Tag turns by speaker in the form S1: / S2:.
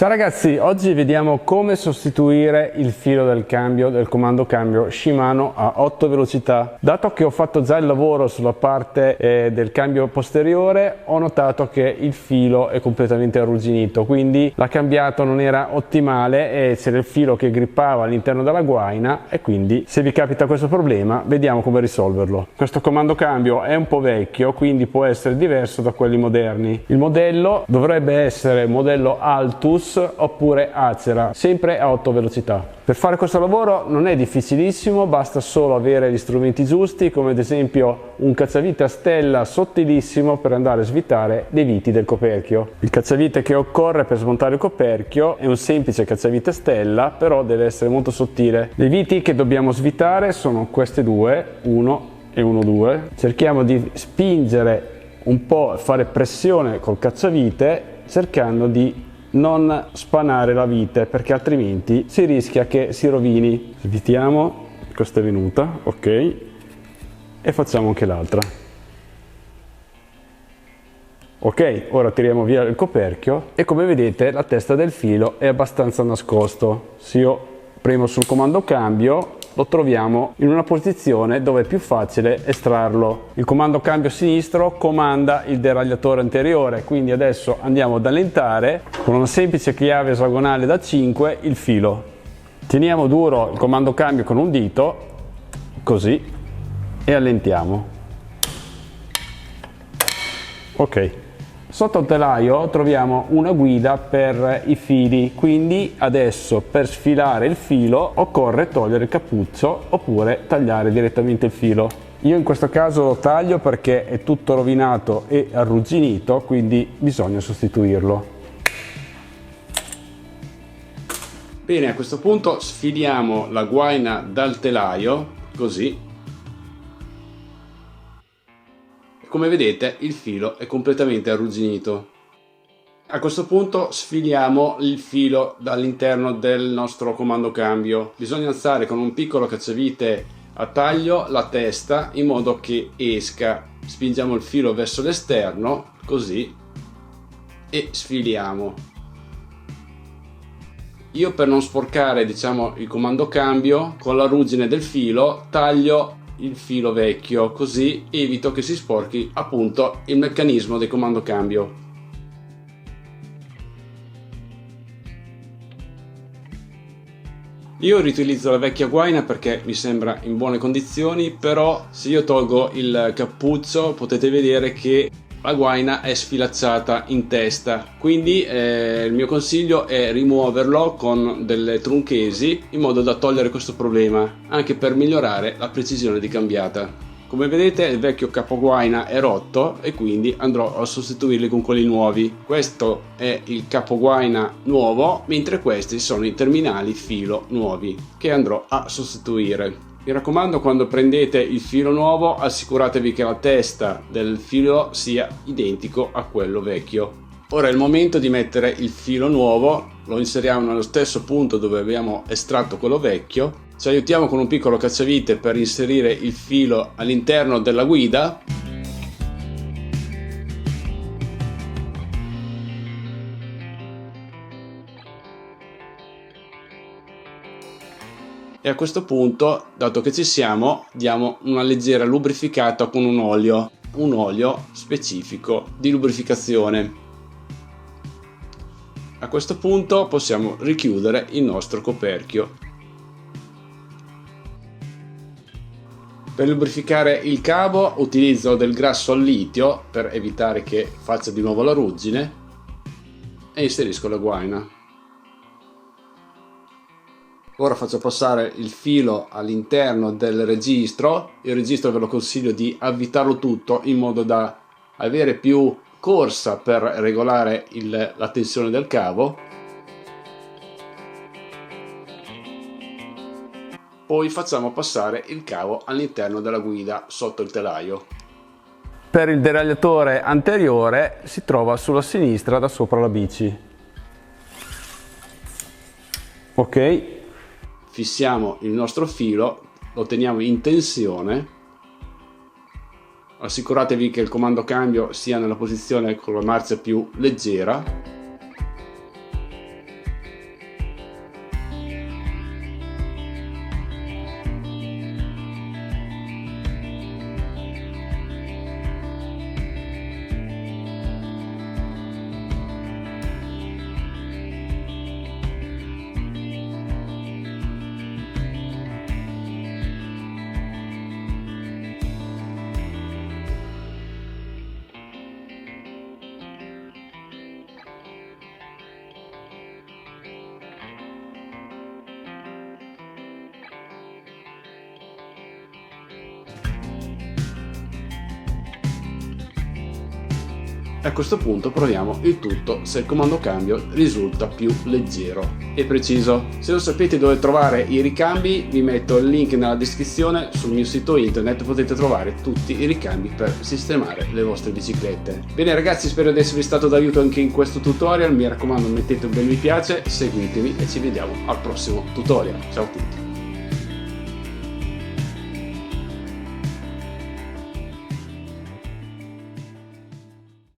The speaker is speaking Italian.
S1: Ciao ragazzi, oggi vediamo come sostituire il filo del cambio del comando cambio Shimano a 8 velocità. Dato che ho fatto già il lavoro sulla parte del cambio posteriore, ho notato che il filo è completamente arrugginito, quindi la cambiata non era ottimale e c'era il filo che grippava all'interno della guaina, e quindi se vi capita questo problema vediamo come risolverlo. Questo comando cambio è un po' vecchio, quindi può essere diverso da quelli moderni. Il modello dovrebbe essere modello Altus oppure Acera, sempre a 8 velocità. Per fare questo lavoro non è difficilissimo, basta solo avere gli strumenti giusti, come ad esempio un cacciavite a stella sottilissimo per andare a svitare dei viti del coperchio. Il cacciavite che occorre per smontare il coperchio è un semplice cacciavite a stella, però deve essere molto sottile. I viti che dobbiamo svitare sono questi due, 1 e 1, 2. Cerchiamo di spingere un po', fare pressione col cacciavite, cercando di non spanare la vite, perché altrimenti si rischia che si rovini. Svitiamo, questa è venuta, ok, e facciamo anche l'altra. Ok, ora tiriamo via il coperchio e come vedete la testa del filo è abbastanza nascosto. Se io premo sul comando cambio lo troviamo in una posizione dove è più facile estrarlo. Il comando cambio sinistro comanda il deragliatore anteriore, quindi adesso andiamo ad allentare con una semplice chiave esagonale da 5 il filo. Teniamo duro il comando cambio con un dito, così, e allentiamo. Ok. Sotto il telaio troviamo una guida per i fili, quindi adesso per sfilare il filo occorre togliere il cappuccio oppure tagliare direttamente il filo. Io in questo caso lo taglio perché è tutto rovinato e arrugginito, quindi bisogna sostituirlo. Bene, a questo punto sfiliamo la guaina dal telaio, così. Come vedete il filo è completamente arrugginito. A questo punto sfiliamo il filo dall'interno del nostro comando cambio. Bisogna alzare con un piccolo cacciavite a taglio la testa in modo che esca. Spingiamo il filo verso l'esterno, così, e sfiliamo. Io, per non sporcare il comando cambio, con la ruggine del filo taglio il filo vecchio, così evito che si sporchi appunto il meccanismo del comando cambio. Io riutilizzo la vecchia guaina perché mi sembra in buone condizioni, però se io tolgo il cappuccio potete vedere che la guaina è sfilacciata in testa, quindi il mio consiglio è rimuoverlo con delle trunchesi in modo da togliere questo problema, anche per migliorare la precisione di cambiata. Come vedete il vecchio capoguaina è rotto e quindi andrò a sostituirli con quelli nuovi. Questo è il capoguaina nuovo, mentre questi sono i terminali filo nuovi che andrò a sostituire. Mi raccomando, quando prendete il filo nuovo assicuratevi che la testa del filo sia identico a quello vecchio. Ora è il momento di mettere il filo nuovo, lo inseriamo nello stesso punto dove abbiamo estratto quello vecchio, ci aiutiamo con un piccolo cacciavite per inserire il filo all'interno della guida. E a questo punto, dato che ci siamo, diamo una leggera lubrificata con un olio specifico di lubrificazione. A questo punto possiamo richiudere il nostro coperchio. Per lubrificare il cavo utilizzo del grasso al litio per evitare che faccia di nuovo la ruggine e inserisco la guaina. Ora faccio passare il filo all'interno del registro. Il registro ve lo consiglio di avvitarlo tutto in modo da avere più corsa per regolare la tensione del cavo. Poi facciamo passare il cavo all'interno della guida sotto il telaio. Per il deragliatore anteriore si trova sulla sinistra da sopra la bici. Ok. Fissiamo il nostro filo, lo teniamo in tensione, assicuratevi che il comando cambio sia nella posizione con la marcia più leggera e a questo punto proviamo il tutto se il comando cambio risulta più leggero e preciso. Se non sapete dove trovare i ricambi, vi metto il link nella descrizione. Sul mio sito internet potete trovare tutti i ricambi per sistemare le vostre biciclette. Bene ragazzi, spero di esservi stato d'aiuto anche in questo tutorial. Mi raccomando, mettete un bel mi piace, seguitemi e ci vediamo al prossimo tutorial. Ciao a tutti.